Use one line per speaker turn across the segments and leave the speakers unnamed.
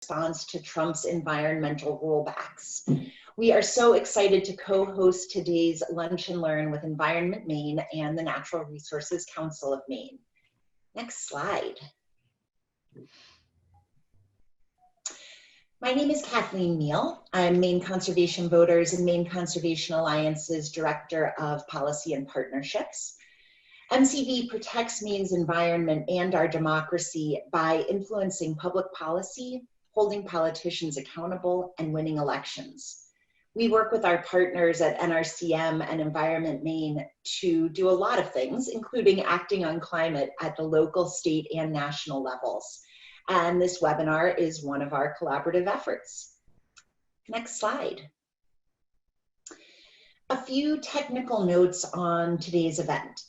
response to Trump's environmental rollbacks. We are so excited to co-host today's Lunch and Learn with Environment Maine and the Natural Resources Council of Maine. Next slide. My name is Kathleen Neal. I'm Maine Conservation Voters and Maine Conservation Alliance's Director of Policy and Partnerships. MCV protects Maine's environment and our democracy by influencing public policy, holding politicians accountable, and winning elections. We work with our partners at NRCM and Environment Maine to do a lot of things, including acting on climate at the local, state, and national levels. And this webinar is one of our collaborative efforts. Next slide. A few technical notes on today's event.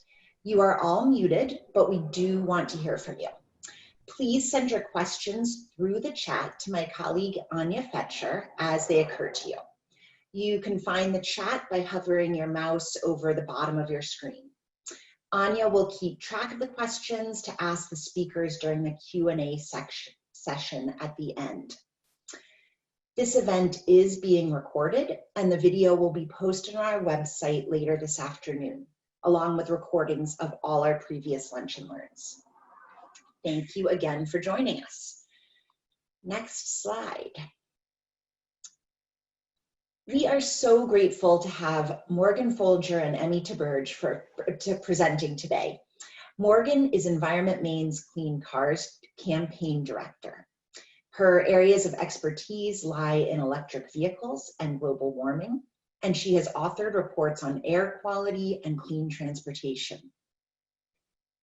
You are all muted, but we do want to hear from you. Please send your questions through the chat to my colleague Anya Fetcher as they occur to you. You can find the chat by hovering your mouse over the bottom of your screen. Anya will keep track of the questions to ask the speakers during the Q&A session at the end. This event is being recorded and the video will be posted on our website later this afternoon, along with recordings of all our previous Lunch and Learns. Thank you again for joining us. Next slide. We are so grateful to have Morgan Folger and Emmie Theberge presenting today. Morgan is Environment Maine's Clean Cars Campaign Director. Her areas of expertise lie in electric vehicles and global warming, and she has authored reports on air quality and clean transportation.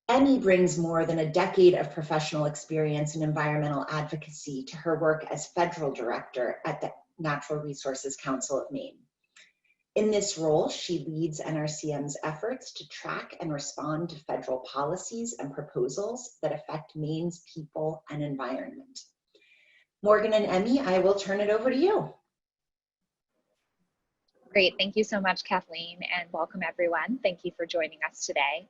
Emmie brings more than a decade of professional experience in environmental advocacy to her work as federal director at the Natural Resources Council of Maine. In this role, she leads NRCM's efforts to track and respond to federal policies and proposals that affect Maine's people and environment. Morgan and Emmie, I will turn it over to you.
Great, thank you so much, Kathleen, and welcome everyone. Thank you for joining us today.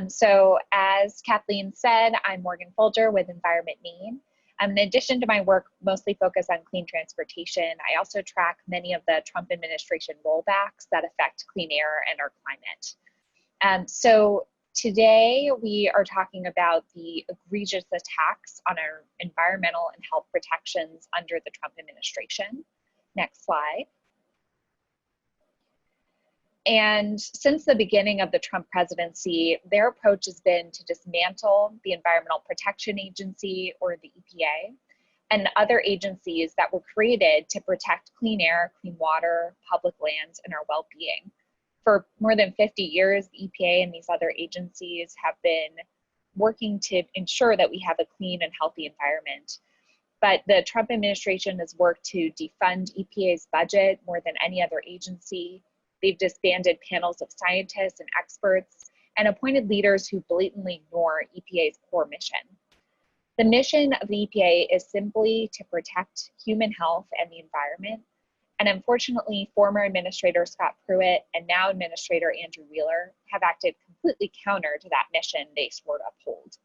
So as Kathleen said, I'm Morgan Folger with Environment Maine. In addition to my work mostly focused on clean transportation, I also track many of the Trump administration rollbacks that affect clean air and our climate. So today we are talking about the egregious attacks on our environmental and health protections under the Trump administration. Next slide. And since the beginning of the Trump presidency, their approach has been to dismantle the Environmental Protection Agency, or the EPA, and other agencies that were created to protect clean air, clean water, public lands, and our well-being. For more than 50 years, the EPA and these other agencies have been working to ensure that we have a clean and healthy environment. But the Trump administration has worked to defund EPA's budget more than any other agency. They've disbanded panels of scientists and experts and appointed leaders who blatantly ignore EPA's core mission. The mission of the EPA is simply to protect human health and the environment. And unfortunately, former Administrator Scott Pruitt and now Administrator Andrew Wheeler have acted completely counter to that mission they swore to uphold.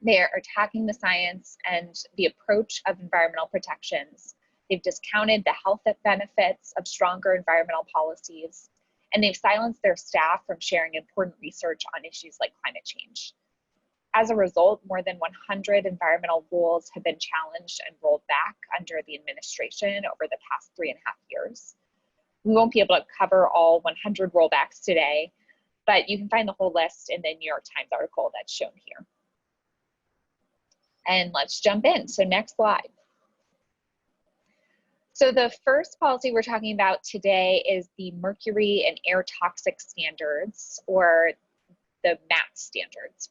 They are attacking the science and the approach of environmental protections. They've discounted the health benefits of stronger environmental policies, and they've silenced their staff from sharing important research on issues like climate change. As a result, more than 100 environmental rules have been challenged and rolled back under the administration over the past 3.5 years. We won't be able to cover all 100 rollbacks today, but you can find the whole list in the New York Times article that's shown here. And let's jump in. So next slide. So the first policy we're talking about today is the Mercury and Air Toxic Standards, or the MAT standards.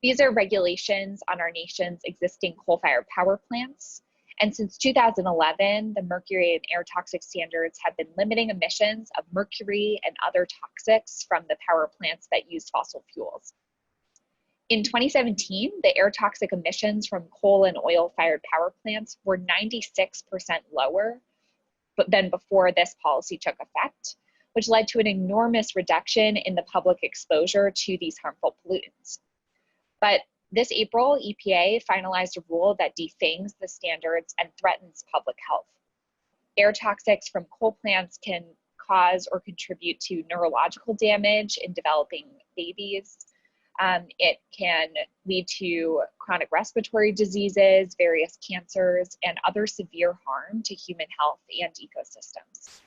These are regulations on our nation's existing coal-fired power plants. And since 2011, the Mercury and Air Toxic Standards have been limiting emissions of mercury and other toxics from the power plants that use fossil fuels. In 2017, the air toxic emissions from coal and oil-fired power plants were 96% lower than before this policy took effect, which led to an enormous reduction in the public exposure to these harmful pollutants. But This April, EPA finalized a rule that defangs the standards and threatens public health. Air toxics from coal plants can cause or contribute to neurological damage in developing babies. It can lead to chronic respiratory diseases, various cancers, and other severe harm to human health and ecosystems.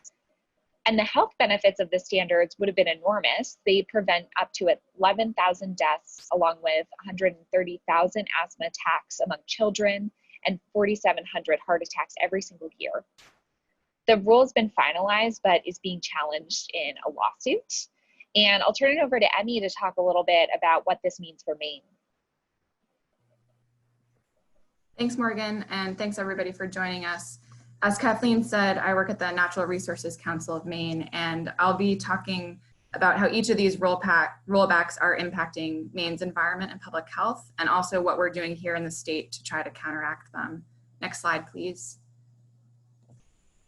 And the health benefits of the standards would have been enormous. They prevent up to 11,000 deaths, along with 130,000 asthma attacks among children and 4,700 heart attacks every single year. The rule has been finalized, but is being challenged in a lawsuit. And I'll turn it over to Emmie to talk a little bit about what this means for Maine.
Thanks, Morgan, and thanks everybody for joining us. As Kathleen said, I work at the Natural Resources Council of Maine, and I'll be talking about how each of these rollbacks are impacting Maine's environment and public health, and also what we're doing here in the state to try to counteract them. Next slide, please.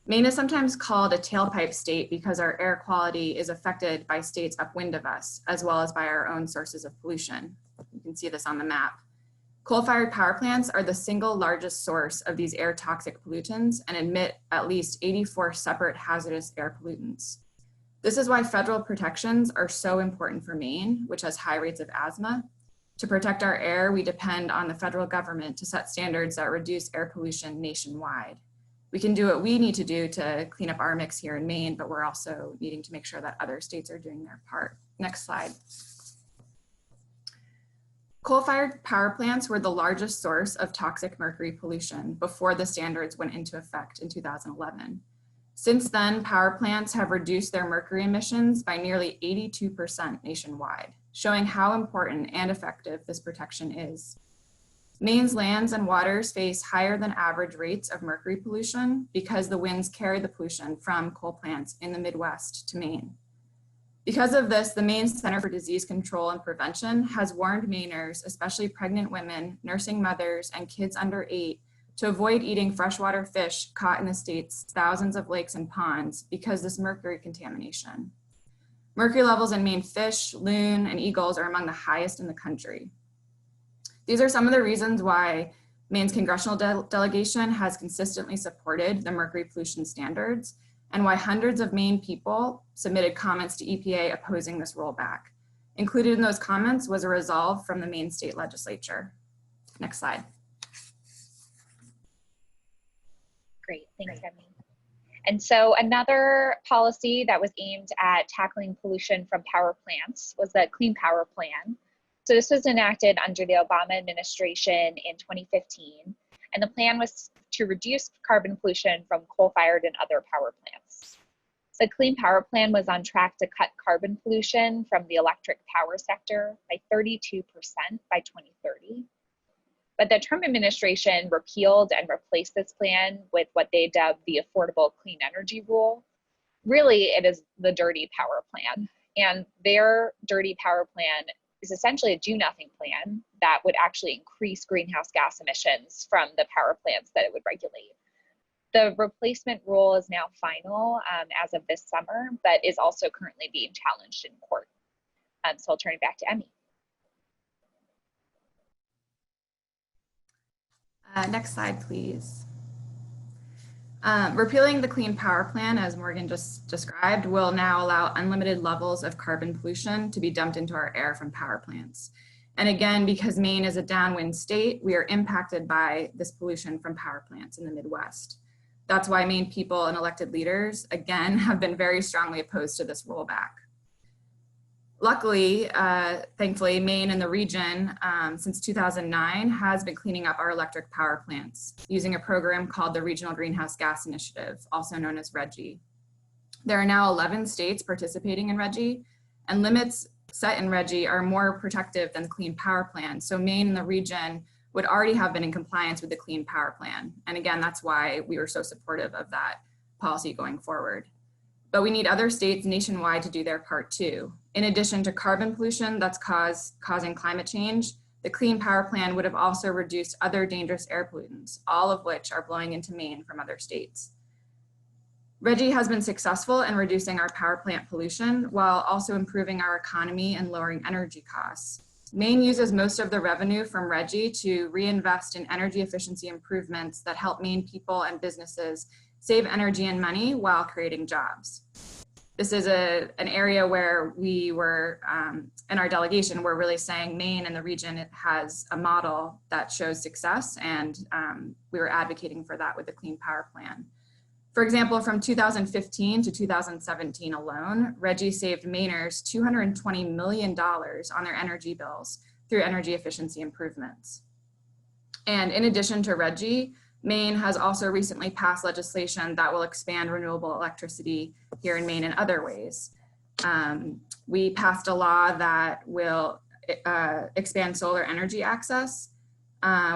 Maine is sometimes called a tailpipe state because our air quality is affected by states upwind of us, as well as by our own sources of pollution. You can see this on the map. Coal-fired power plants are the single largest source of these air toxic pollutants and emit at least 84 separate hazardous air pollutants. This is why federal protections are so important for Maine, which has high rates of asthma. To protect our air, we depend on the federal government to set standards that reduce air pollution nationwide. We can do what we need to do to clean up our mix here in Maine, but we're also needing to make sure that other states are doing their part. Next slide. Coal-fired power plants were the largest source of toxic mercury pollution before the standards went into effect in 2011. Since then, power plants have reduced their mercury emissions by nearly 82% nationwide, showing how important and effective this protection is. Maine's lands and waters face higher than average rates of mercury pollution because the winds carry the pollution from coal plants in the Midwest to Maine. Because of this, the Maine Center for Disease Control and Prevention has warned Mainers, especially pregnant women, nursing mothers, and kids under 8, to avoid eating freshwater fish caught in the state's thousands of lakes and ponds because this mercury contamination. Mercury levels in Maine fish, loon, and eagles are among the highest in the country. These are some of the reasons why Maine's congressional delegation has consistently supported the mercury pollution standards and why hundreds of Maine people submitted comments to EPA opposing this rollback. Included in those comments was a resolve from the Maine state legislature. Next slide.
Great, thanks, Emmie. And so another policy that was aimed at tackling pollution from power plants was the Clean Power Plan. So this was enacted under the Obama administration in 2015, and the plan was to reduce carbon pollution from coal-fired and other power plants. The Clean Power Plan was on track to cut carbon pollution from the electric power sector by 32% by 2030. But the Trump administration repealed and replaced this plan with what they dubbed the Affordable Clean Energy Rule. Really, it is the dirty power plan, and their dirty power plan is essentially a do-nothing plan that would actually increase greenhouse gas emissions from the power plants that it would regulate. The replacement rule is now final as of this summer, but is also currently being challenged in court. So I'll turn it back to Emmie.
Next slide, please. Repealing the Clean Power Plan, as Morgan just described, will now allow unlimited levels of carbon pollution to be dumped into our air from power plants. And again, because Maine is a downwind state, we are impacted by this pollution from power plants in the Midwest. That's why Maine people and elected leaders, again, have been very strongly opposed to this rollback. Luckily, thankfully, Maine and the region since 2009 has been cleaning up our electric power plants using a program called the Regional Greenhouse Gas Initiative, also known as Reggie. There are now 11 states participating in Reggie, and limits set in Reggie are more protective than the Clean Power Plan. So Maine and the region would already have been in compliance with the Clean Power Plan. And again, that's why we were so supportive of that policy going forward. But we need other states nationwide to do their part too. In addition to carbon pollution that's causing climate change, the Clean Power Plan would have also reduced other dangerous air pollutants, all of which are blowing into Maine from other states. Reggie has been successful in reducing our power plant pollution while also improving our economy and lowering energy costs. Maine uses most of the revenue from Reggie to reinvest in energy efficiency improvements that help Maine people and businesses save energy and money while creating jobs. This is an area where we were, in our delegation, we're really saying Maine and the region has a model that shows success, and we were advocating for that with the Clean Power Plan. For example, from 2015 to 2017 alone, Reggie saved Mainers $220 million on their energy bills through energy efficiency improvements. And in addition to Reggie, Maine has also recently passed legislation that will expand renewable electricity here in Maine in other ways. We passed a law that will expand solar energy access.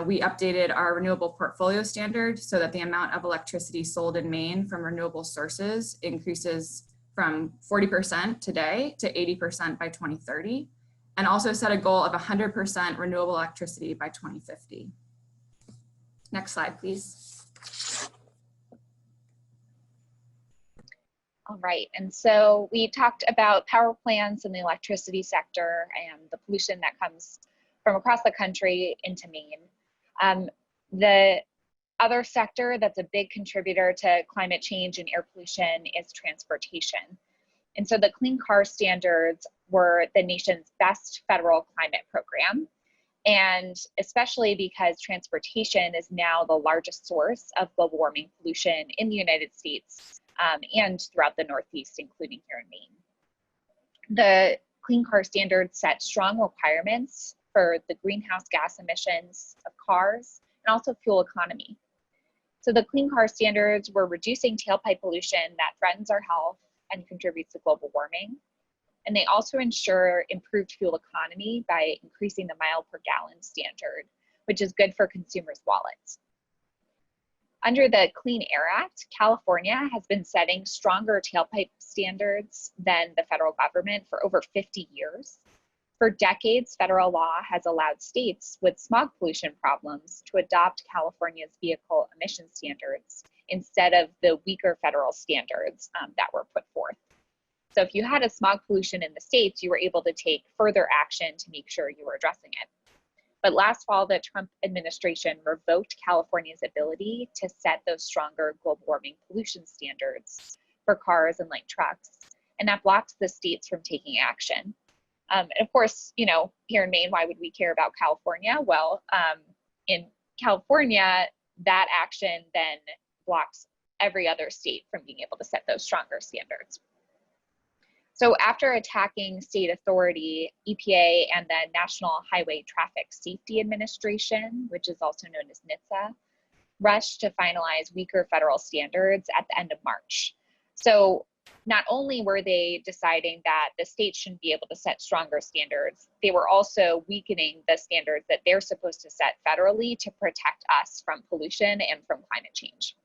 We updated our renewable portfolio standard so that the amount of electricity sold in Maine from renewable sources increases from 40% today to 80% by 2030, and also set a goal of 100% renewable electricity by 2050. Next slide, please.
All right, and so we talked about power plants in the electricity sector and the pollution that comes from across the country into Maine. The other sector that's a big contributor to climate change and air pollution is transportation. And so the Clean Car Standards were the nation's best federal climate program. And especially because transportation is now the largest source of global warming pollution in the United States and throughout the Northeast, including here in Maine. The Clean Car Standards set strong requirements for the greenhouse gas emissions of cars and also fuel economy. So the Clean Car Standards were reducing tailpipe pollution that threatens our health and contributes to global warming. And they also ensure improved fuel economy by increasing the mile per gallon standard, which is good for consumers' wallets. Under the Clean Air Act, California has been setting stronger tailpipe standards than the federal government for over 50 years. For decades, federal law has allowed states with smog pollution problems to adopt California's vehicle emission standards instead of the weaker federal standards that were put forth. So if you had a smog pollution in the States, you were able to take further action to make sure you were addressing it. But last fall, the Trump administration revoked California's ability to set those stronger global warming pollution standards for cars and light trucks. And that blocked the states from taking action. And of course, you know, here in Maine, why would we care about California? Well, in California, that action then blocks every other state from being able to set those stronger standards. So after attacking state authority, EPA and the National Highway Traffic Safety Administration, which is also known as NHTSA, rushed to finalize weaker federal standards at the end of March. So not only were they deciding that the states shouldn't be able to set stronger standards, they were also weakening the standards that they're supposed to set federally to protect us from pollution and from climate change.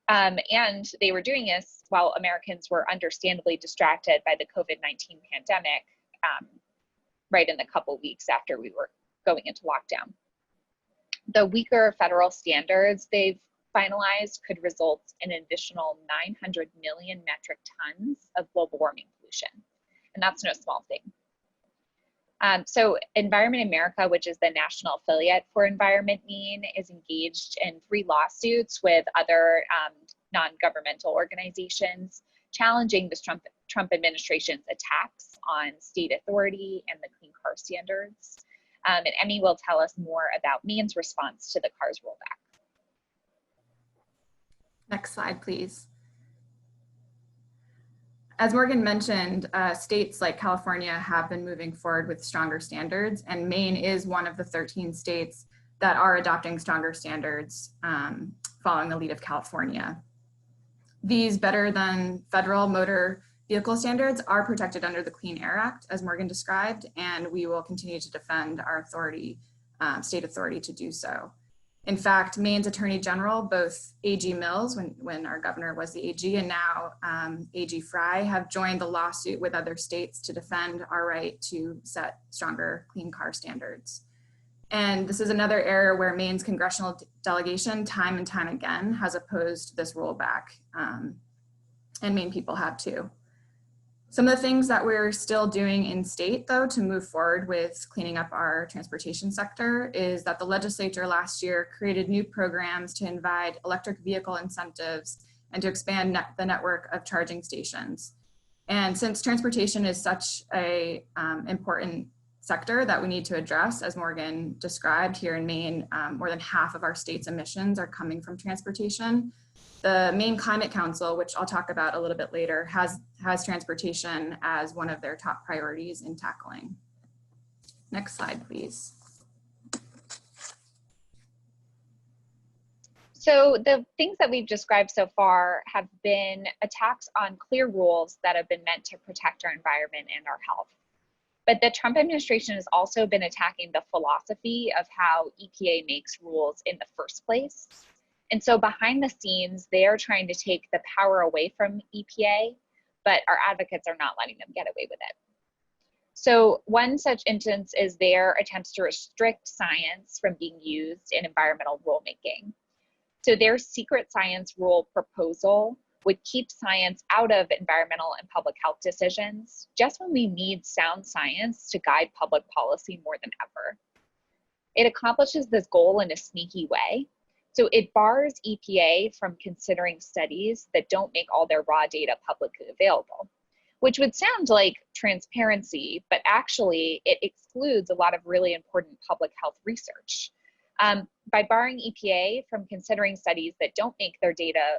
And they were doing this while Americans were understandably distracted by the COVID-19 pandemic right in the couple weeks after we were going into lockdown. The weaker federal standards they've finalized could result in an additional 900 million metric tons of global warming pollution. And that's no small thing. So Environment America, which is the national affiliate for Environment Maine, is engaged in 3 lawsuits with other non-governmental organizations challenging this Trump administration's attacks on state authority and the Clean Car Standards. And Emmie will tell us more about Maine's response to the CARS rollback.
Next slide, please. As Morgan mentioned, states like California have been moving forward with stronger standards, and Maine is one of the 13 states that are adopting stronger standards following the lead of California. These better than federal motor vehicle standards are protected under the Clean Air Act, as Morgan described, and we will continue to defend our authority, state authority to do so. In fact, Maine's Attorney General, both A.G. Mills, when our governor was the AG, and now A.G. Fry, have joined the lawsuit with other states to defend our right to set stronger clean car standards. And this is another area where Maine's congressional delegation, time and time again, has opposed this rollback, and Maine people have too. Some of the things that we're still doing in state, though, to move forward with cleaning up our transportation sector is that the legislature last year created new programs to invite electric vehicle incentives and to expand the network of charging stations. And since transportation is such a important sector that we need to address, as Morgan described, here in Maine, more than half of our state's emissions are coming from transportation. The Maine Climate Council, which I'll talk about a little bit later, has transportation as one of their top priorities in tackling. Next slide, please.
So the things that we've described so far have been attacks on clear rules that have been meant to protect our environment and our health. But the Trump administration has also been attacking the philosophy of how EPA makes rules in the first place. And so behind the scenes, they are trying to take the power away from EPA, but our advocates are not letting them get away with it. So one such instance is their attempts to restrict science from being used in environmental rulemaking. So their secret science rule proposal would keep science out of environmental and public health decisions just when we need sound science to guide public policy more than ever. It accomplishes this goal in a sneaky way. So it bars EPA from considering studies that don't make all their raw data publicly available, which would sound like transparency, but actually it excludes a lot of really important public health research. By barring EPA from considering studies that don't make their data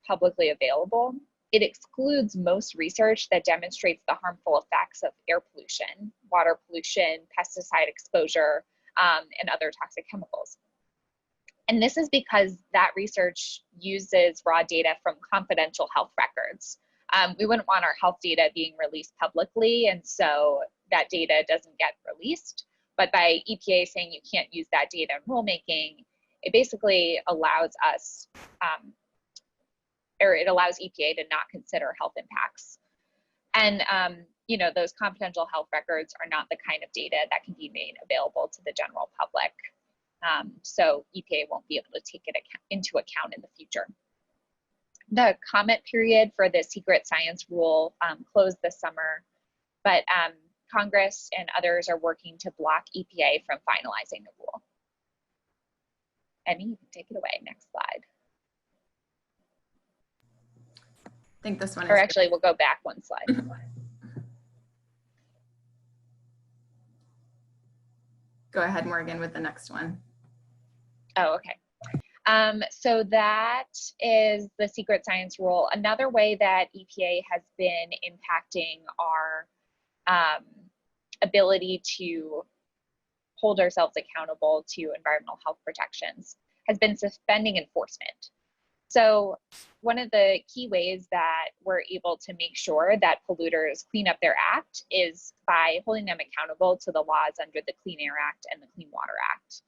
publicly available, it excludes most research that demonstrates the harmful effects of air pollution, water pollution, pesticide exposure, and other toxic chemicals. And this is because that research uses raw data from confidential health records. We wouldn't want our health data being released publicly, and so that data doesn't get released. But by EPA saying you can't use that data in rulemaking, it basically allows us, or it allows EPA to not consider health impacts. And you know, those confidential health records are not the kind of data that can be made available to the general public. So EPA won't be able to take it into account in the future. The comment period for the secret science rule closed this summer, but Congress and others are working to block EPA from finalizing the rule. Emmie, you can take it away. Next slide.
I think this one is.
Or actually, we'll go back one slide.
Go ahead, Morgan, with the next one.
Oh, okay. So that is the secret science rule. Another way that EPA has been impacting our ability to hold ourselves accountable to environmental health protections has been suspending enforcement. So one of the key ways that we're able to make sure that polluters clean up their act is by holding them accountable to the laws under the Clean Air Act and the Clean Water Act.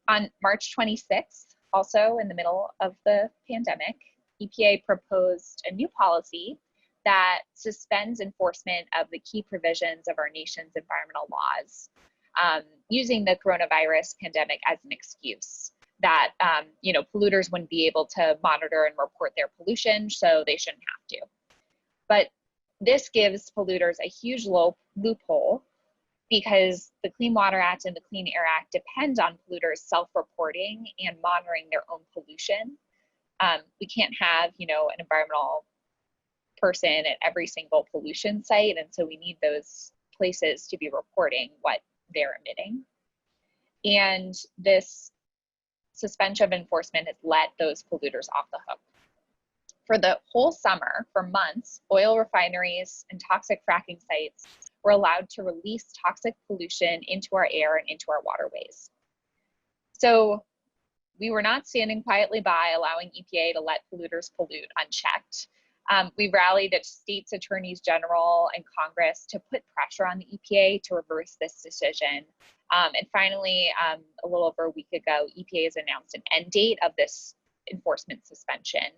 On March 26th, also in the middle of the pandemic, EPA proposed a new policy that suspends enforcement of the key provisions of our nation's environmental laws, using the coronavirus pandemic as an excuse that you know, polluters wouldn't be able to monitor and report their pollution, so they shouldn't have to. But this gives polluters a huge loophole because the Clean Water Act and the Clean Air Act depend on polluters self-reporting and monitoring their own pollution. We can't have, you know, an environmental person at every single pollution site, and so we need those places to be reporting what they're emitting. And this suspension of enforcement has let those polluters off the hook. For the whole summer, for months, oil refineries and toxic fracking sites were allowed to release toxic pollution into our air and into our waterways. So we were not standing quietly by allowing EPA to let polluters pollute unchecked. We rallied at states' attorneys general and Congress to put pressure on the EPA to reverse this decision. And finally, a little over a week ago, EPA has announced an end date of this enforcement suspension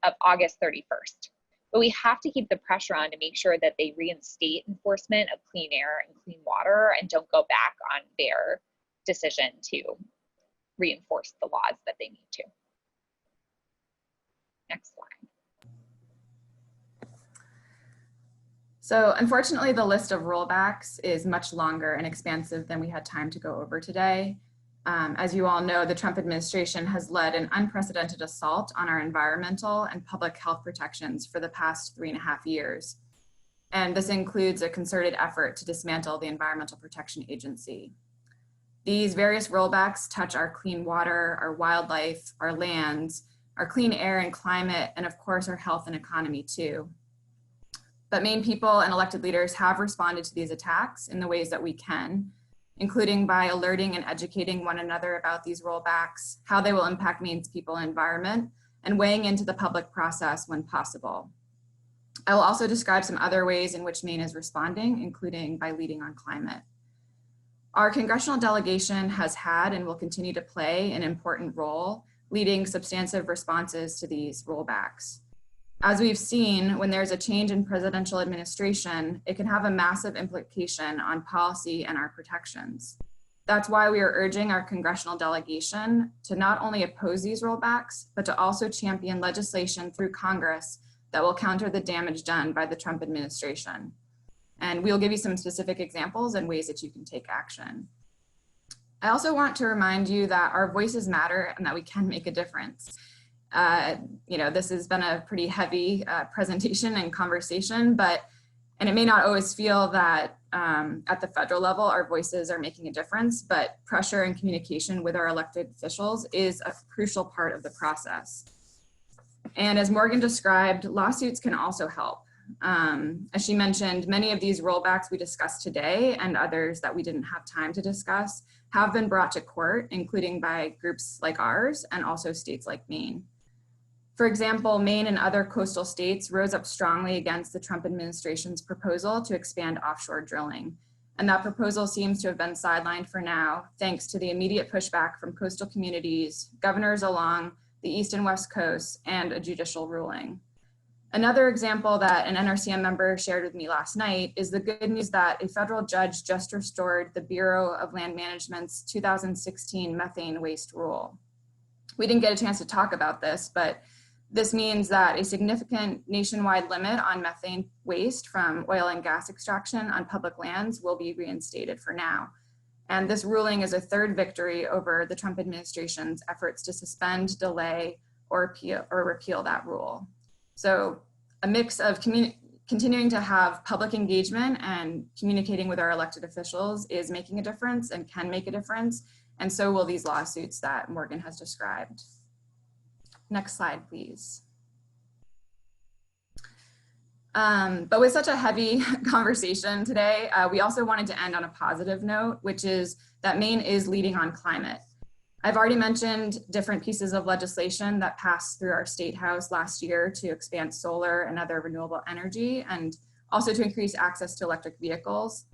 of August 31st. But we have to keep the pressure on to make sure that they reinstate enforcement of clean air and clean water and don't go back on their decision to reinforce the laws that they need to. Next slide.
So unfortunately, the list of rollbacks is much longer and expansive than we had time to go over today. As you all know, the Trump administration has led an unprecedented assault on our environmental and public health protections for the past 3.5 years. And this includes a concerted effort to dismantle the Environmental Protection Agency. These various rollbacks touch our clean water, our wildlife, our lands, our clean air and climate, and of course, our health and economy too. But Maine people and elected leaders have responded to these attacks in the ways that we can, including by alerting and educating one another about these rollbacks, how they will impact Maine's people and environment, and weighing into the public process when possible. I will also describe some other ways in which Maine is responding, including by leading on climate. Our congressional delegation has had and will continue to play an important role leading substantive responses to these rollbacks. As we've seen, when there's a change in presidential administration, it can have a massive implication on policy and our protections. That's why we are urging our congressional delegation to not only oppose these rollbacks, but to also champion legislation through Congress that will counter the damage done by the Trump administration. And we'll give you some specific examples and ways that you can take action. I also want to remind you that our voices matter and that we can make a difference. This has been a pretty heavy presentation and conversation, and it may not always feel that at the federal level, our voices are making a difference, but pressure and communication with our elected officials is a crucial part of the process. And as Morgan described, lawsuits can also help. As she mentioned, many of these rollbacks we discussed today and others that we didn't have time to discuss have been brought to court, including by groups like ours and also states like Maine. For example, Maine and other coastal states rose up strongly against the Trump administration's proposal to expand offshore drilling. And that proposal seems to have been sidelined for now, thanks to the immediate pushback from coastal communities, governors along the East and West Coasts, and a judicial ruling. Another example that an NRCM member shared with me last night is the good news that a federal judge just restored the Bureau of Land Management's 2016 methane waste rule. We didn't get a chance to talk about this, but this means that a significant nationwide limit on methane waste from oil and gas extraction on public lands will be reinstated for now. And this ruling is a third victory over the Trump administration's efforts to suspend, delay, or repeal that rule. So a mix of continuing to have public engagement and communicating with our elected officials is making a difference and can make a difference. And so will these lawsuits that Morgan has described. Next slide, please. But with such a heavy conversation today, we also wanted to end on a positive note, which is that Maine is leading on climate. I've already mentioned different pieces of legislation that passed through our state house last year to expand solar and other renewable energy, and also to increase access to electric vehicles.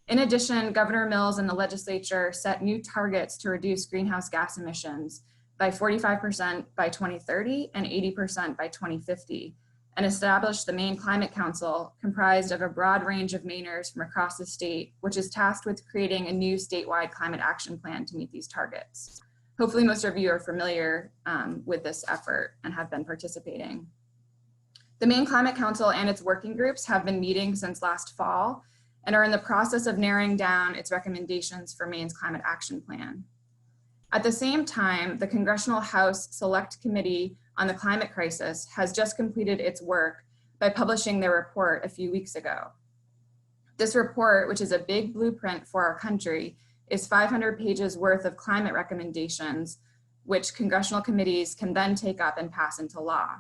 In addition, Governor Mills and the legislature set new targets to reduce greenhouse gas emissions by 45% by 2030 and 80% by 2050, and established the Maine Climate Council, comprised of a broad range of Mainers from across the state, which is tasked with creating a new statewide climate action plan to meet these targets. Hopefully most of you are familiar with this effort and have been participating. The Maine Climate Council and its working groups have been meeting since last fall and are in the process of narrowing down its recommendations for Maine's climate action plan. At the same time, the Congressional House Select Committee on the Climate Crisis has just completed its work by publishing their report a few weeks ago. This report, which is a big blueprint for our country, is 500 pages worth of climate recommendations, which congressional committees can then take up and pass into law.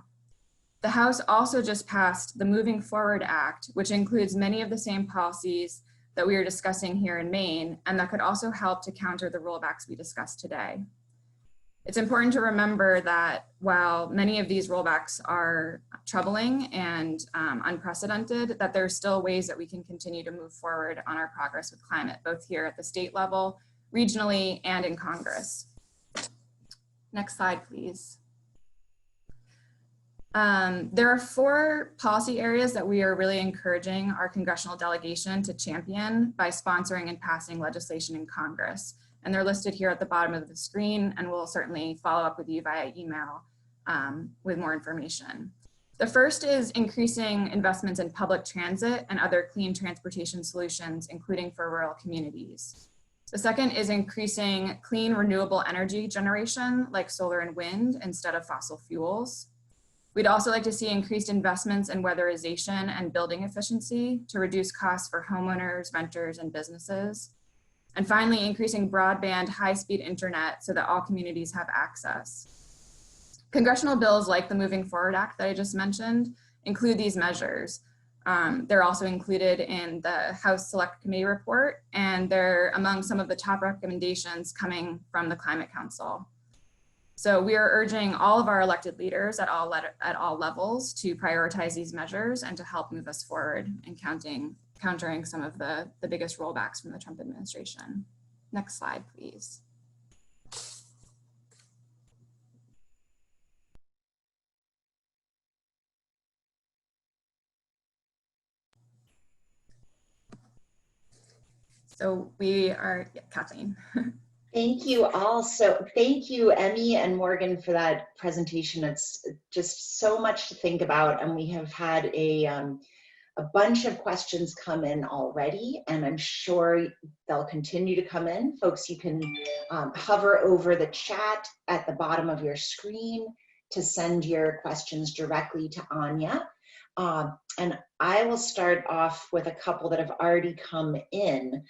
The House also just passed the Moving Forward Act, which includes many of the same policies that we are discussing here in Maine, and that could also help to counter the rollbacks we discussed today. It's important to remember that while many of these rollbacks are troubling and unprecedented, that there are still ways that we can continue to move forward on our progress with climate, both here at the state level, regionally, and in Congress. Next slide, please. There are 4 policy areas that we are really encouraging our congressional delegation to champion by sponsoring and passing legislation in Congress. And they're listed here at the bottom of the screen, and we'll certainly follow up with you via email with more information. The first is increasing investments in public transit and other clean transportation solutions, including for rural communities. The second is increasing clean renewable energy generation like solar and wind instead of fossil fuels. We'd also like to see increased investments in weatherization and building efficiency to reduce costs for homeowners, renters, and businesses. And finally, increasing broadband high-speed internet so that all communities have access. Congressional bills like the Moving Forward Act that I just mentioned include these measures. They're also included in the House Select Committee report, and they're among some of the top recommendations coming from the Climate Council. So we are urging all of our elected leaders at all levels to prioritize these measures and to help move us forward in countering some of the biggest rollbacks from the Trump administration. Next slide, please. So we are, yeah, Kathleen.
Thank you all. So thank you, Emmie and Morgan, for that presentation. It's just so much to think about, and we have had a bunch of questions come in already, and I'm sure they'll continue to come in. Folks, you can hover over the chat at the bottom of your screen to send your questions directly to Anya. And I will start off with a couple that have already come in.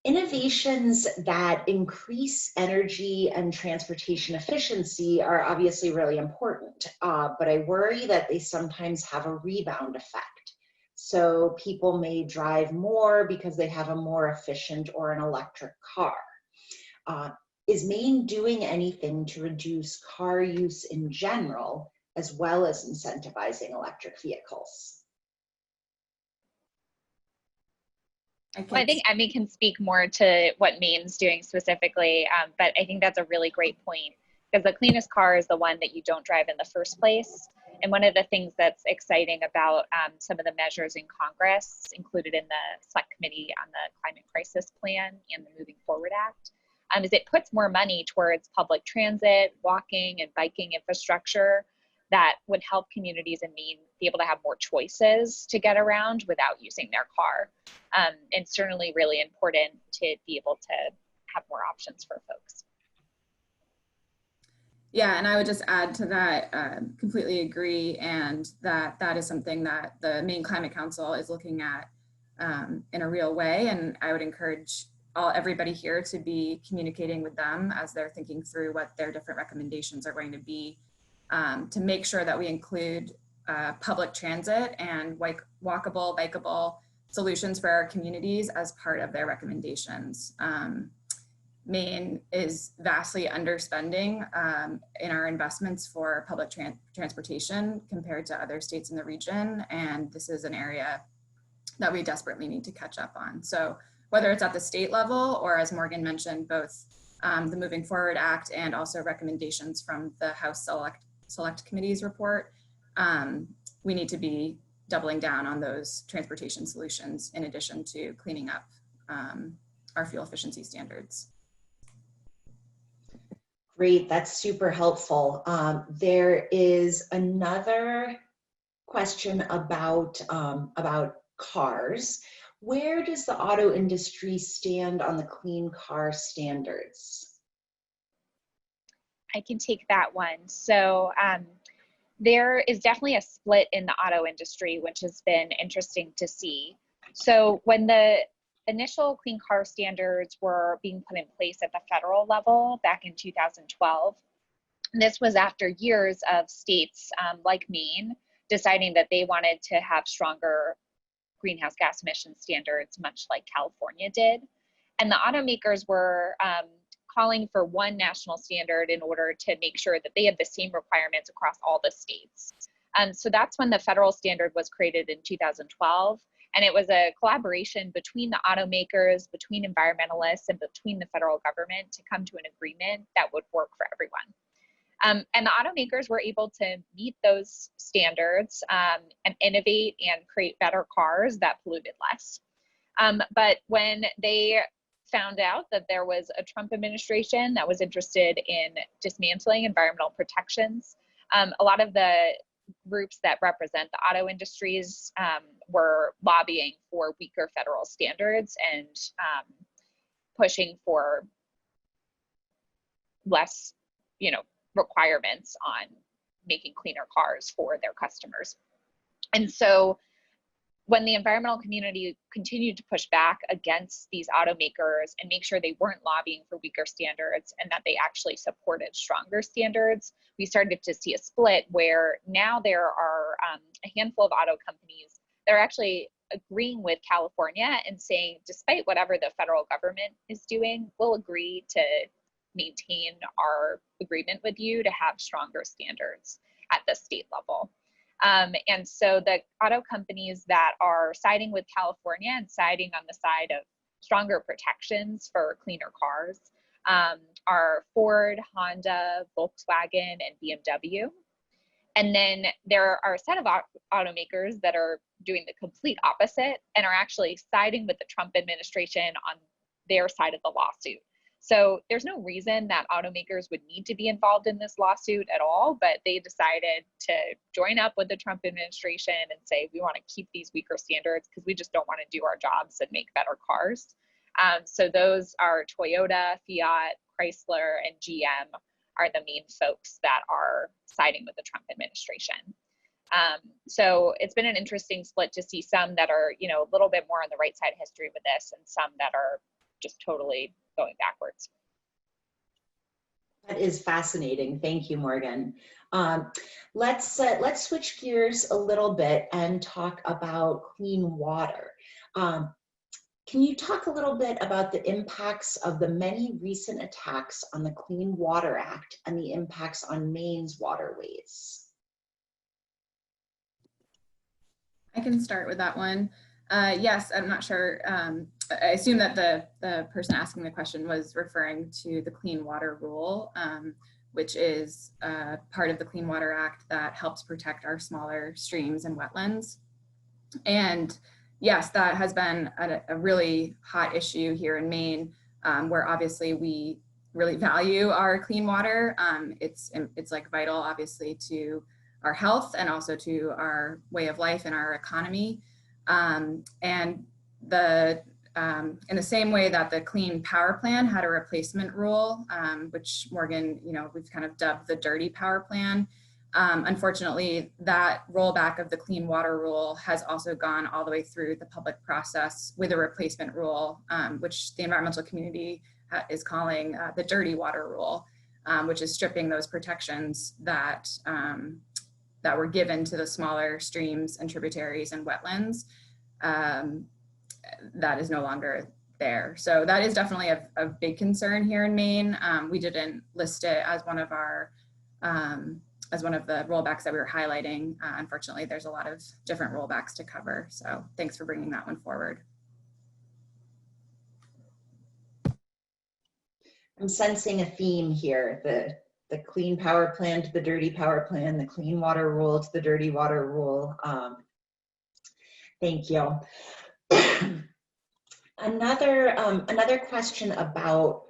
Innovations that increase energy and transportation efficiency are obviously really important, but I worry that they sometimes have a rebound effect. So people may drive more because they have a more efficient or an electric car. Is Maine doing anything to reduce car use in general, as well as incentivizing electric vehicles?
Well, I think Emmie can speak more to what Maine's doing specifically, but I think that's a really great point, because the cleanest car is the one that you don't drive in the first place. And one of the things that's exciting about some of the measures in Congress included in the Select Committee on the Climate Crisis Plan and the Moving Forward Act is it puts more money towards public transit, walking, and biking infrastructure that would help communities in Maine be able to have more choices to get around without using their car. And certainly really important to be able to have more options for folks.
Yeah, and I would just add to that, completely agree, and that is something that the Maine Climate Council is looking at in a real way, and I would encourage everybody here to be communicating with them as they're thinking through what their different recommendations are going to be, to make sure that we include public transit and walkable, bikeable solutions for our communities as part of their recommendations. Maine is vastly underspending in our investments for public transportation compared to other states in the region, and this is an area that we desperately need to catch up on. So whether it's at the state level or, as Morgan mentioned, both the Moving Forward Act and also recommendations from the House Select Committee's report, we need to be doubling down on those transportation solutions in addition to cleaning up our fuel efficiency standards.
Great, that's super helpful. There is another question about cars. Where does the auto industry stand on the clean car standards?
I can take that one. So there is definitely a split in the auto industry, which has been interesting to see. So when the initial clean car standards were being put in place at the federal level back in 2012, this was after years of states like Maine deciding that they wanted to have stronger greenhouse gas emission standards, much like California did. And the automakers were calling for one national standard in order to make sure that they had the same requirements across all the states. So that's when the federal standard was created in 2012. And it was a collaboration between the automakers, between environmentalists, and between the federal government to come to an agreement that would work for everyone. And the automakers were able to meet those standards and innovate and create better cars that polluted less. But when they found out that there was a Trump administration that was interested in dismantling environmental protections, A lot of the groups that represent the auto industries were lobbying for weaker federal standards and pushing for less, requirements on making cleaner cars for their customers. And so when the environmental community continued to push back against these automakers and make sure they weren't lobbying for weaker standards and that they actually supported stronger standards, we started to see a split where now there are a handful of auto companies that are actually agreeing with California and saying, despite whatever the federal government is doing, we'll agree to maintain our agreement with you to have stronger standards at the state level. And so the auto companies that are siding with California and siding on the side of stronger protections for cleaner cars are Ford, Honda, Volkswagen, and BMW. And then there are a set of automakers that are doing the complete opposite and are actually siding with the Trump administration on their side of the lawsuit. So there's no reason that automakers would need to be involved in this lawsuit at all, but they decided to join up with the Trump administration and say, we want to keep these weaker standards because we just don't want to do our jobs and make better cars. So those are Toyota, Fiat, Chrysler, and GM are the main folks that are siding with the Trump administration. So it's been an interesting split to see some that are, a little bit more on the right side of history with this and some that are just totally going backwards.
That is fascinating. Thank you, Morgan. Let's switch gears a little bit and talk about clean water. Can you talk a little bit about the impacts of the many recent attacks on the Clean Water Act and the impacts on Maine's waterways?
I can start with that one. Yes, I'm not sure. I assume that the person asking the question was referring to the Clean Water Rule, which is part of the Clean Water Act that helps protect our smaller streams and wetlands. And yes, that has been a really hot issue here in Maine, where obviously we really value our clean water. It's like vital, obviously, to our health and also to our way of life and our economy. And in the same way that the Clean Power Plan had a replacement rule, which Morgan, we've kind of dubbed the dirty power plan. Unfortunately, that rollback of the Clean Water Rule has also gone all the way through the public process with a replacement rule, which the environmental community is calling the dirty water rule, which is stripping those protections that that were given to the smaller streams and tributaries and wetlands. That is no longer there. So that is definitely a big concern here in Maine. We didn't list it as one of our as one of the rollbacks that we were highlighting. Unfortunately, there's a lot of different rollbacks to cover. So thanks for bringing that one forward.
I'm sensing a theme here, the Clean Power Plan to the Dirty Power Plan, the Clean Water Rule to the Dirty Water Rule. Thank you. Another question about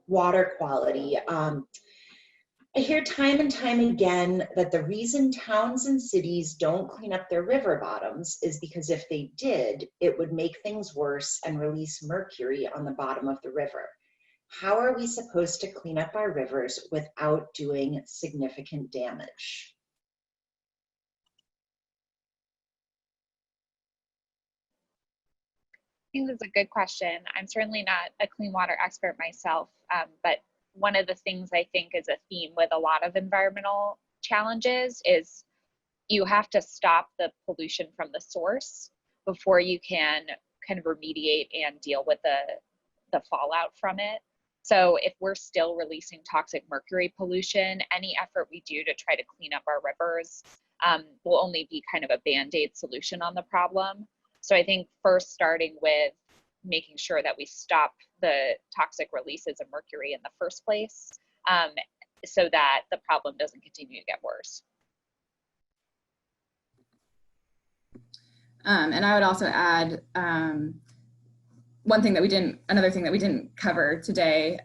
water quality. I hear time and time again that the reason towns and cities don't clean up their river bottoms is because if they did, it would make things worse and release mercury on the bottom of the river. How are we supposed to clean up our rivers without doing significant damage?
I think that's a good question. I'm certainly not a clean water expert myself, but one of the things I think is a theme with a lot of environmental challenges is you have to stop the pollution from the source before you can kind of remediate and deal with the fallout from it. So if we're still releasing toxic mercury pollution, any effort we do to try to clean up our rivers will only be kind of a Band-Aid solution on the problem. So I think first starting with making sure that we stop the toxic releases of mercury in the first place so that the problem doesn't continue to get worse.
And I would also add, another thing that we didn't cover today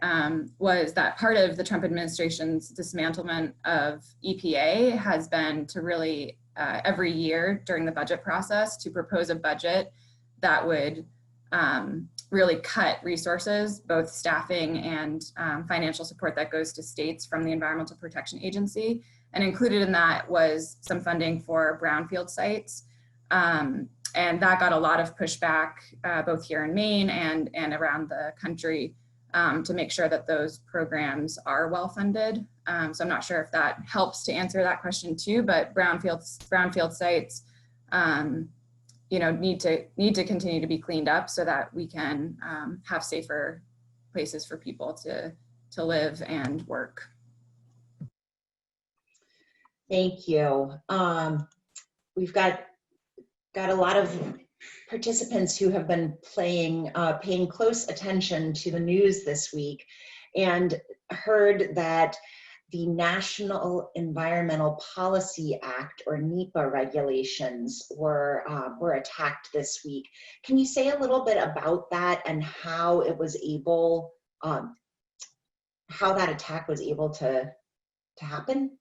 was that part of the Trump administration's dismantlement of EPA has been to really every year during the budget process to propose a budget that would really cut resources, both staffing and financial support that goes to states from the Environmental Protection Agency. And included in that was some funding for brownfield sites. And that got a lot of pushback, both here in Maine and around the country, to make sure that those programs are well funded. So I'm not sure if that helps to answer that question too, but brownfield sites, need to continue to be cleaned up so that we can have safer places for people to live and work.
Thank you. We've got a lot of participants who have been paying close attention to the news this week and heard that the National Environmental Policy Act, or NEPA, regulations were attacked this week. Can you say a little bit about that and how it was able, how that attack was able to happen?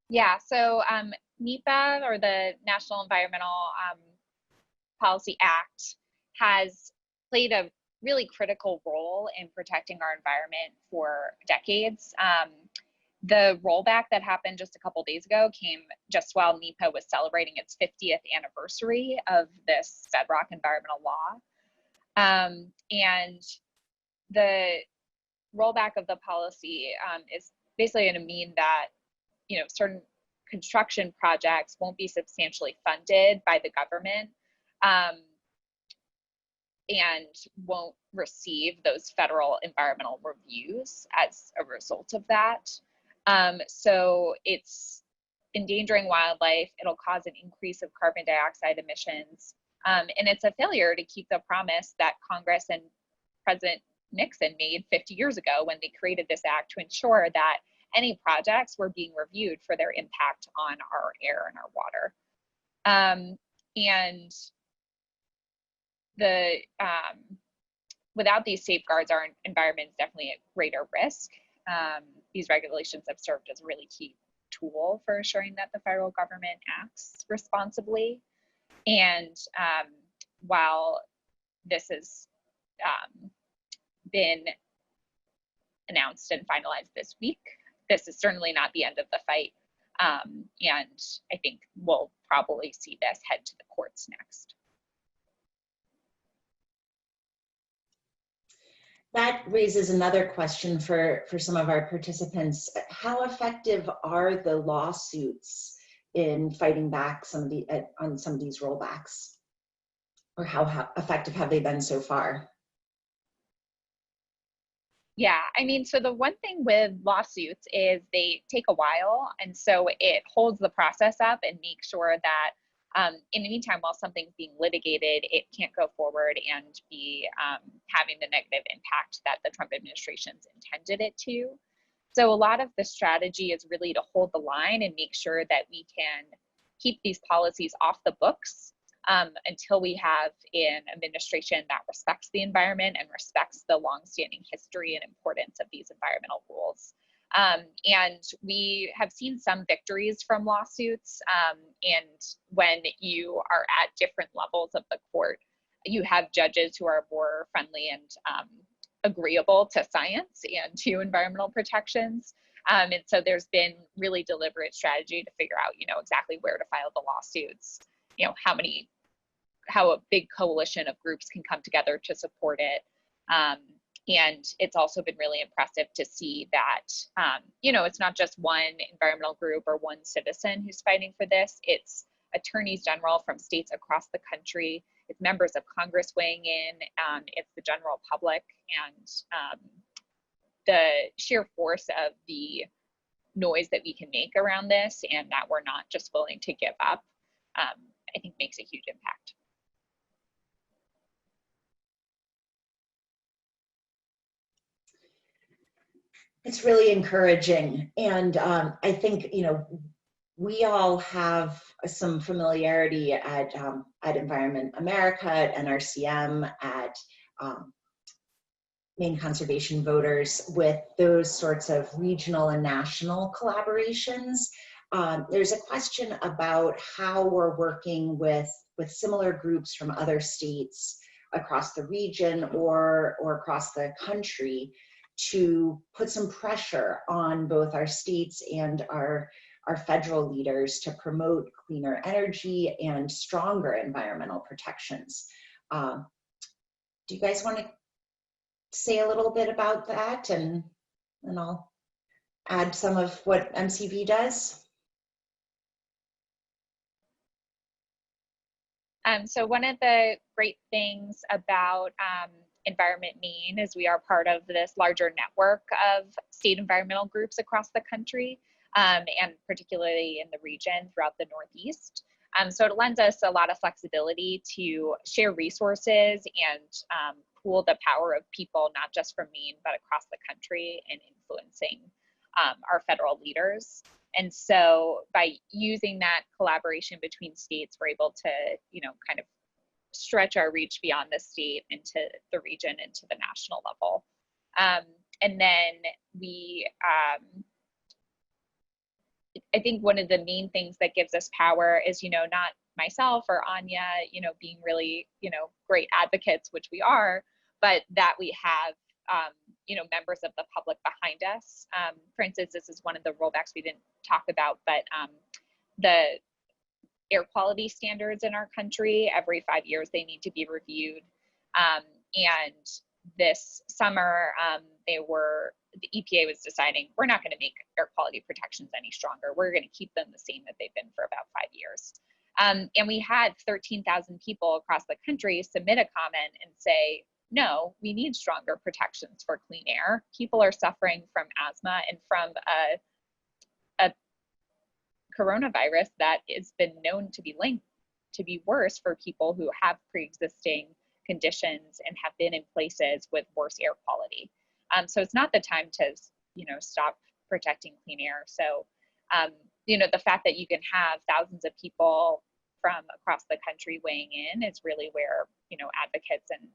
Yeah, so NEPA, or the National Environmental Policy Act, has played a really critical role in protecting our environment for decades. The rollback that happened just a couple days ago came just while NEPA was celebrating its 50th anniversary of this bedrock environmental law. And the rollback of the policy is basically going to mean that, certain construction projects won't be substantially funded by the government, and won't receive those federal environmental reviews as a result of that. So it's endangering wildlife. It'll cause an increase of carbon dioxide emissions. And it's a failure to keep the promise that Congress and President Nixon made 50 years ago when they created this act to ensure that any projects were being reviewed for their impact on our air and our water. And without these safeguards, our environment is definitely at greater risk. These regulations have served as a really key tool for ensuring that the federal government acts responsibly. And while this has been announced and finalized this week, this is certainly not the end of the fight. And I think we'll probably see this head to the courts next.
That raises another question for some of our participants. How effective are the lawsuits in fighting back on some of these rollbacks? Or how effective have they been so far?
Yeah, I mean, so the one thing with lawsuits is they take a while, and so it holds the process up and makes sure that in the meantime, while something's being litigated, it can't go forward and be having the negative impact that the Trump administration's intended it to. So a lot of the strategy is really to hold the line and make sure that we can keep these policies off the books until we have an administration that respects the environment and respects the longstanding history and importance of these environmental rules. And we have seen some victories from lawsuits. And when you are at different levels of the court, you have judges who are more friendly and agreeable to science and to environmental protections. And so there's been really deliberate strategy to figure out, exactly where to file the lawsuits, how a big coalition of groups can come together to support it. And it's also been really impressive to see that, it's not just one environmental group or one citizen who's fighting for this. It's attorneys general from states across the country. It's members of Congress weighing in. It's the general public, and the sheer force of the noise that we can make around this, and that we're not just willing to give up, I think makes a huge impact.
It's really encouraging. And I think, we all have some familiarity at Environment America, at NRCM, at Maine Conservation Voters with those sorts of regional and national collaborations. There's a question about how we're working with similar groups from other states across the region or across the country to put some pressure on both our states and our federal leaders to promote cleaner energy and stronger environmental protections. Do you guys want to say a little bit about that, and I'll add some of what MCV does?
So one of the great things about Environment Maine is we are part of this larger network of state environmental groups across the country, and particularly in the region throughout the Northeast. So it lends us a lot of flexibility to share resources and pool the power of people, not just from Maine, but across the country, in influencing our federal leaders. And so by using that collaboration between states, we're able to, kind of stretch our reach beyond the state into the region, into the national level. And then we, I think one of the main things that gives us power is, not myself or Anya, being really, great advocates, which we are, but that we have, members of the public behind us. For instance, this is one of the rollbacks we didn't talk about, but the air quality standards in our country, every 5 years, they need to be reviewed. And this summer, the EPA was deciding we're not going to make air quality protections any stronger. We're going to keep them the same that they've been for about 5 years. And we had 13,000 people across the country submit a comment and say, no, we need stronger protections for clean air. People are suffering from asthma and from a coronavirus that has been known to be linked to be worse for people who have pre-existing conditions and have been in places with worse air quality. So it's not the time to, stop protecting clean air. So, the fact that you can have thousands of people from across the country weighing in is really where, advocates and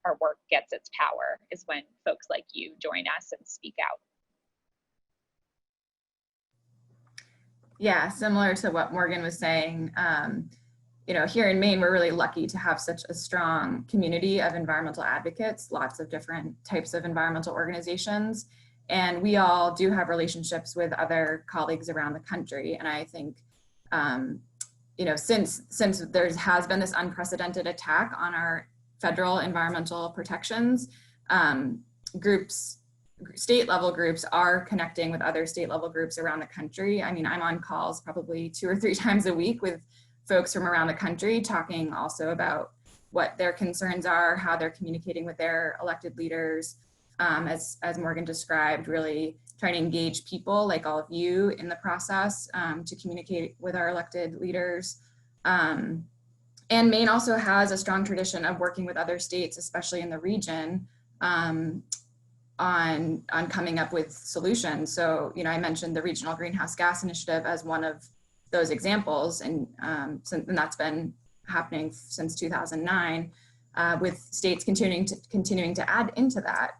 our work gets its power, is when folks like you join us and speak out.
Yeah, similar to what Morgan was saying, here in Maine, we're really lucky to have such a strong community of environmental advocates, lots of different types of environmental organizations. And we all do have relationships with other colleagues around the country. And I think, since there has been this unprecedented attack on our federal environmental protections, state level groups are connecting with other state level groups around the country. I mean, I'm on calls probably 2 or 3 times a week with folks from around the country, talking also about what their concerns are, how they're communicating with their elected leaders. As Morgan described, really trying to engage people like all of you in the process to communicate with our elected leaders. And Maine also has a strong tradition of working with other states, especially in the region, on coming up with solutions. So, I mentioned the Regional Greenhouse Gas Initiative as one of those examples, and that's been happening since 2009, with states continuing to add into that.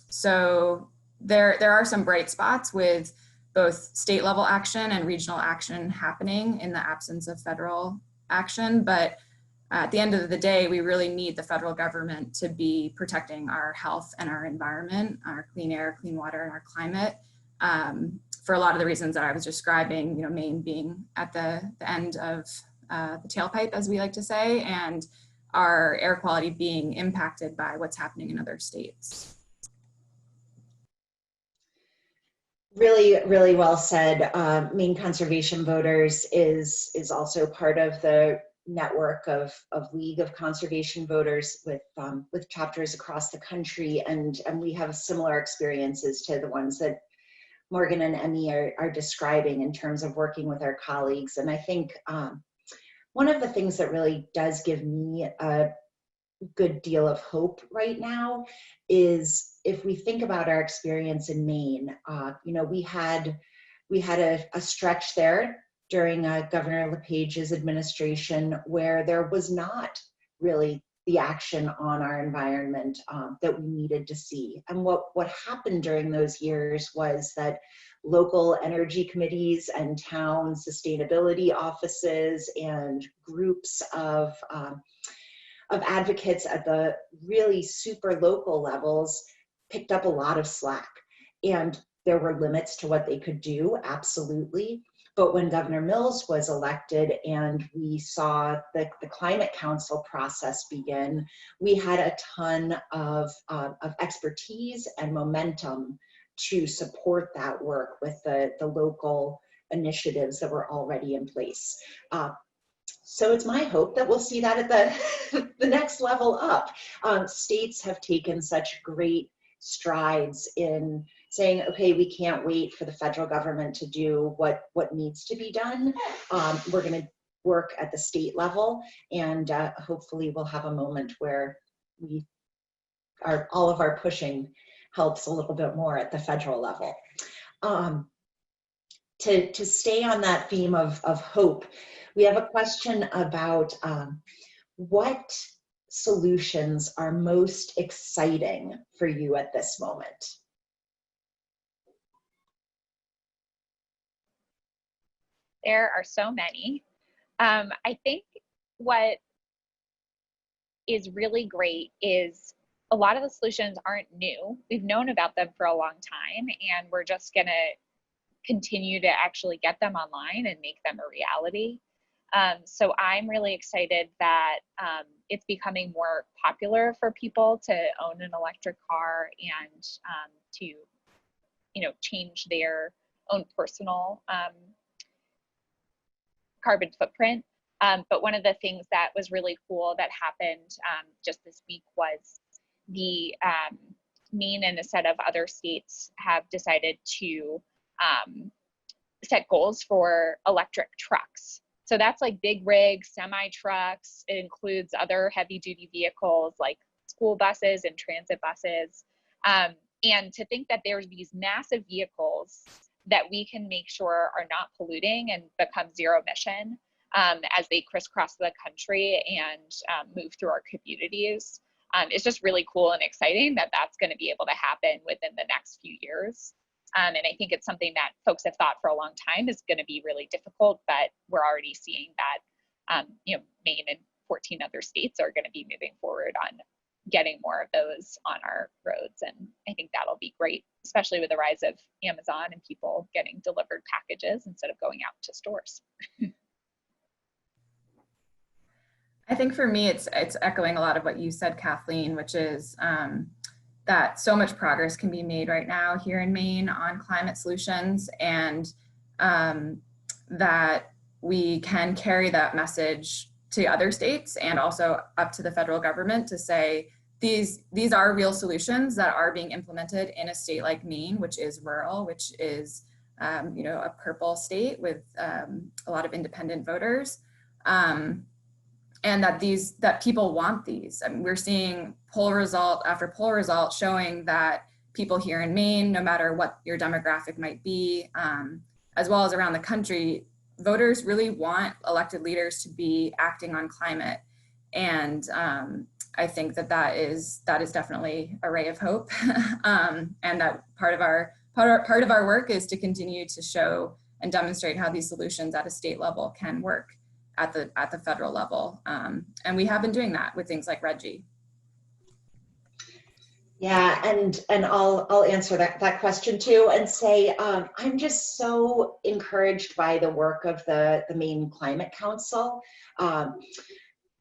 So there are some bright spots with both state level action and regional action happening in the absence of federal action, but at the end of the day, we really need the federal government to be protecting our health and our environment, our clean air, clean water, and our climate, for a lot of the reasons that I was describing, Maine being at the end of the tailpipe, as we like to say, and our air quality being impacted by what's happening in other states.
Really, really well said. Maine Conservation Voters is also part of the network of League of Conservation Voters with chapters across the country, and we have similar experiences to the ones that Morgan and Emmie are describing in terms of working with our colleagues. And I think one of the things that really does give me a good deal of hope right now is if we think about our experience in Maine. We had We had a stretch there during Governor LePage's administration where there was not really the action on our environment that we needed to see. And what happened during those years was that local energy committees and town sustainability offices and groups of advocates at the really super local levels picked up a lot of slack. And there were limits to what they could do, absolutely. But when Governor Mills was elected and we saw the Climate Council process begin, we had a ton of expertise and momentum to support that work with the local initiatives that were already in place. So it's my hope that we'll see that at the next level up. States have taken such great strides in saying, okay, we can't wait for the federal government to do what needs to be done. We're going to work at the state level, and hopefully we'll have a moment where all of our pushing helps a little bit more at the federal level. To stay on that theme of hope, we have a question about what solutions are most exciting for you at this moment?
There are so many. I think what is really great is a lot of the solutions aren't new. We've known about them for a long time, and we're just going to continue to actually get them online and make them a reality. So I'm really excited that it's becoming more popular for people to own an electric car and to, change their own personal carbon footprint. But one of the things that was really cool that happened just this week was the Maine and a set of other states have decided to set goals for electric trucks. So that's like big rigs, semi trucks. It includes other heavy duty vehicles like school buses and transit buses. And to think that there's these massive vehicles that we can make sure are not polluting and become zero emission as they crisscross the country and move through our communities. It's just really cool and exciting that that's going to be able to happen within the next few years. And I think it's something that folks have thought for a long time is going to be really difficult, but we're already seeing that, Maine and 14 other states are going to be moving forward on getting more of those on our roads. And I think that'll be great, especially with the rise of Amazon and people getting delivered packages instead of going out to stores.
I think for me, it's echoing a lot of what you said, Kathleen, which is that so much progress can be made right now here in Maine on climate solutions, and that we can carry that message to other states and also up to the federal government to say, these are real solutions that are being implemented in a state like Maine, which is rural, which is a purple state with a lot of independent voters. And that people want these. I mean, we're seeing poll result after poll result showing that people here in Maine, no matter what your demographic might be, as well as around the country, voters really want elected leaders to be acting on climate. And I think that is definitely a ray of hope. And that part of our work is to continue to show and demonstrate how these solutions at a state level can work at the federal level. And we have been doing that with things like Reggie.
Yeah, and I'll answer that question too and say I'm just so encouraged by the work of the Maine Climate Council. I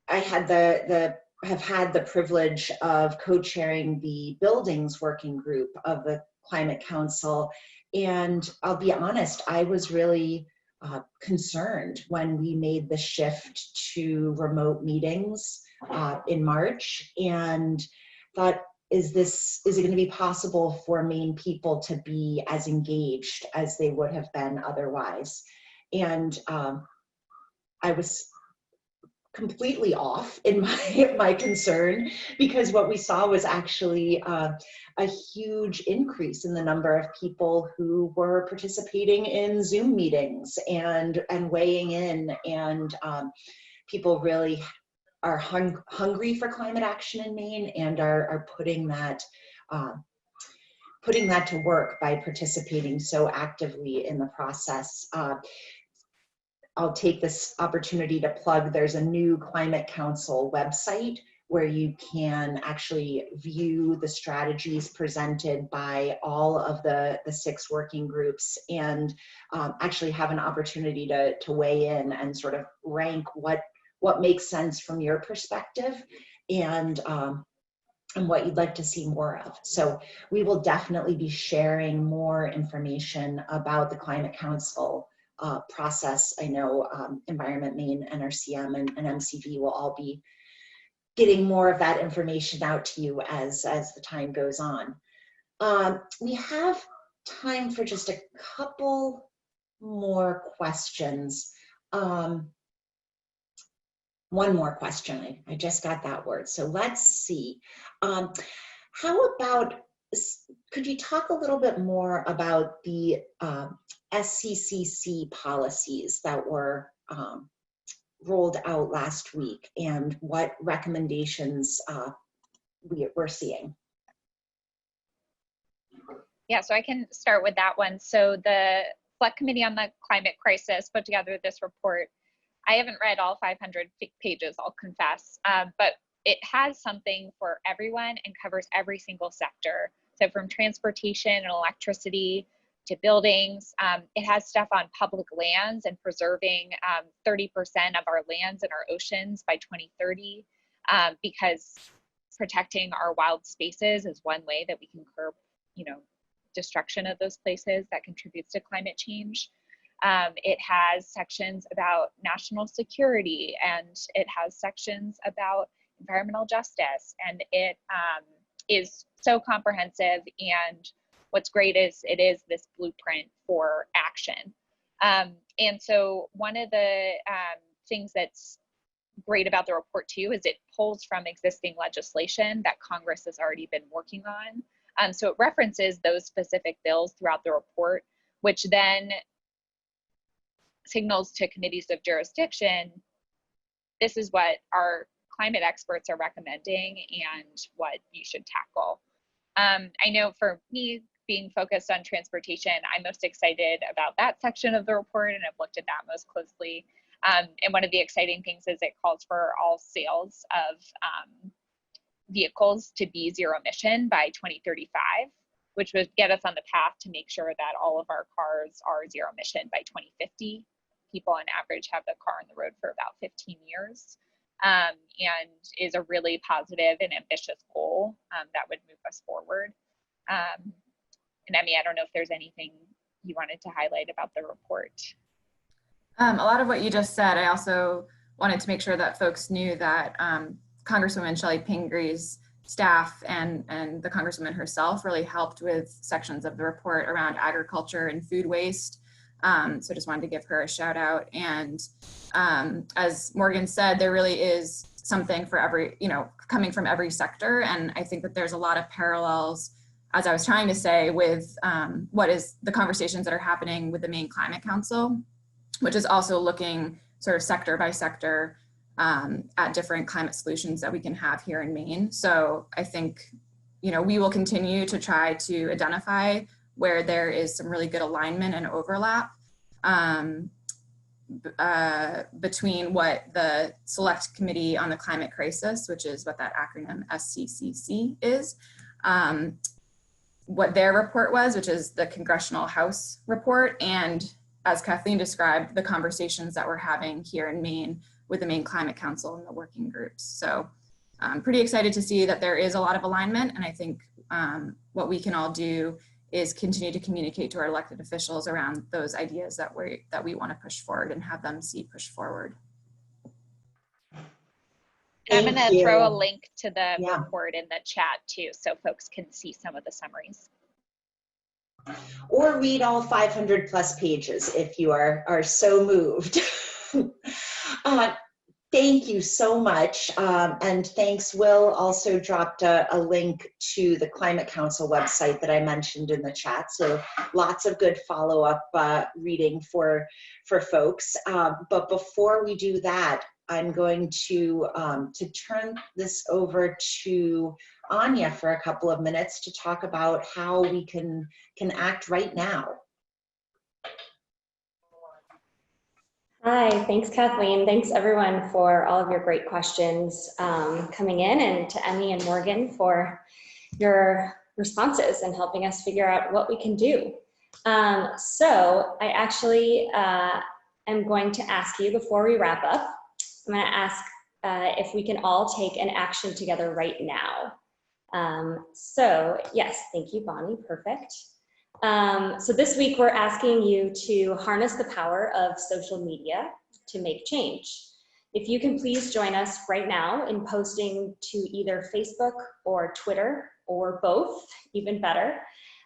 have had the privilege of co-chairing the buildings working group of the Climate Council, and I'll be honest, I was really concerned when we made the shift to remote meetings in March, and thought, is it going to be possible for Maine people to be as engaged as they would have been otherwise? And I was completely off in my concern, because what we saw was actually a huge increase in the number of people who were participating in Zoom meetings and weighing in, and people really are hungry for climate action in Maine and are putting that to work by participating so actively in the process. I'll take this opportunity to plug, there's a new Climate Council website where you can actually view the strategies presented by all of the 6 working groups, and actually have an opportunity to weigh in and sort of rank what makes sense from your perspective, and what you'd like to see more of. So we will definitely be sharing more information about the Climate Council process. I know Environment Maine, NRCM, and MCV will all be getting more of that information out to you as the time goes on. We have time for just a couple more questions. One more question, I just got that word. So let's see. How about, could you talk a little bit more about the SCCC policies that were rolled out last week and what recommendations we're seeing?
Yeah, so I can start with that one. So the Select Committee on the Climate Crisis put together this report. I haven't read all 500 pages, I'll confess, but it has something for everyone and covers every single sector. So from transportation and electricity to buildings, it has stuff on public lands and preserving 30% of our lands and our oceans by 2030, because protecting our wild spaces is one way that we can curb, destruction of those places that contributes to climate change. It has sections about national security, and it has sections about environmental justice, and it is so comprehensive. And what's great is it is this blueprint for action. And so one of the things that's great about the report too is it pulls from existing legislation that Congress has already been working on. So it references those specific bills throughout the report, which then signals to committees of jurisdiction, this is what our climate experts are recommending and what you should tackle. I know for me, being focused on transportation, I'm most excited about that section of the report, and I've looked at that most closely. And one of the exciting things is it calls for all sales of vehicles to be zero emission by 2035, which would get us on the path to make sure that all of our cars are zero emission by 2050. People on average have the car on the road for about 15 years, and is a really positive and ambitious goal that would move us forward. And Emmie, I don't know if there's anything you wanted to highlight about the report.
A lot of what you just said, I also wanted to make sure that folks knew that Congresswoman Chellie Pingree's staff and the Congresswoman herself really helped with sections of the report around agriculture and food waste. So just wanted to give her a shout out. And as Morgan said, there really is something for every, coming from every sector. And I think that there's a lot of parallels, as I was trying to say, with what is the conversations that are happening with the Maine Climate Council, which is also looking sort of sector by sector at different climate solutions that we can have here in Maine. So I think, we will continue to try to identify where there is some really good alignment and overlap between what the Select Committee on the Climate Crisis, which is what that acronym SCCC is, what their report was, which is the Congressional House report, and as Kathleen described, the conversations that we're having here in Maine with the Maine Climate Council and the working groups. So I'm pretty excited to see that there is a lot of alignment, and I think what we can all do is continue to communicate to our elected officials around those ideas that we want to push forward and have them see push forward.
I'm going to throw a link to the report in the chat too, so folks can see some of the summaries.
Or read all 500 plus pages if you are so moved. Thank you so much. And thanks. Will also dropped a link to the Climate Council website that I mentioned in the chat. So lots of good follow-up reading for folks. But before we do that, I'm going to turn this over to Anya for a couple of minutes to talk about how we can act right now.
Hi, thanks Kathleen. Thanks everyone for all of your great questions coming in, and to Emmie and Morgan for your responses and helping us figure out what we can do. So I actually am going to ask you before we wrap up, I'm going to ask if we can all take an action together right now. So yes, thank you, Bonnie, perfect. So this week we're asking you to harness the power of social media to make change. If you can please join us right now in posting to either Facebook or Twitter or both, even better,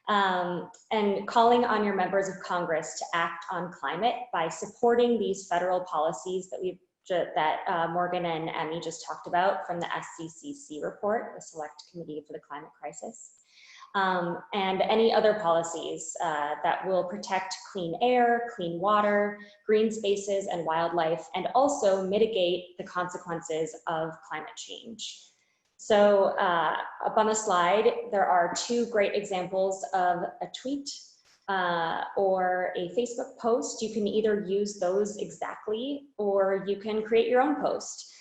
and calling on your members of Congress to act on climate by supporting these federal policies that Morgan and Emmie just talked about from the SCCC report, the Select Committee for the Climate Crisis. And any other policies that will protect clean air, clean water, green spaces, and wildlife, and also mitigate the consequences of climate change. So up on the slide, there are two great examples of a tweet or a Facebook post. You can either use those exactly, or you can create your own post.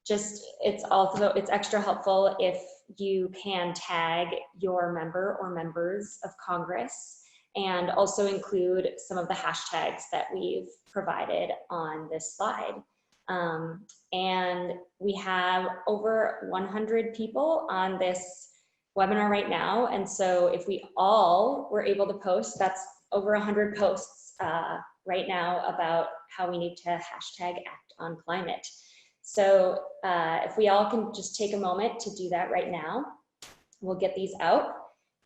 It's extra helpful if you can tag your member or members of Congress, and also include some of the hashtags that we've provided on this slide. And we have over 100 people on this webinar right now. And so if we all were able to post, that's over 100 posts right now about how we need to hashtag act on climate. So if we all can just take a moment to do that right now, we'll get these out,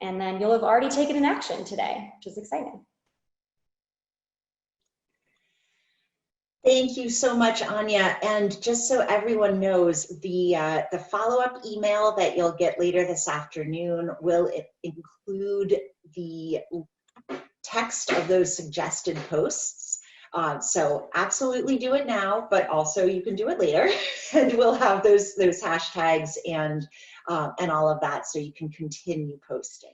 and then you'll have already taken an action today, which is exciting.
Thank you so much, Anya. And just so everyone knows, the follow-up email that you'll get later this afternoon will include the text of those suggested posts. So absolutely do it now, but also you can do it later, and we'll have those hashtags and all of that, so you can continue posting.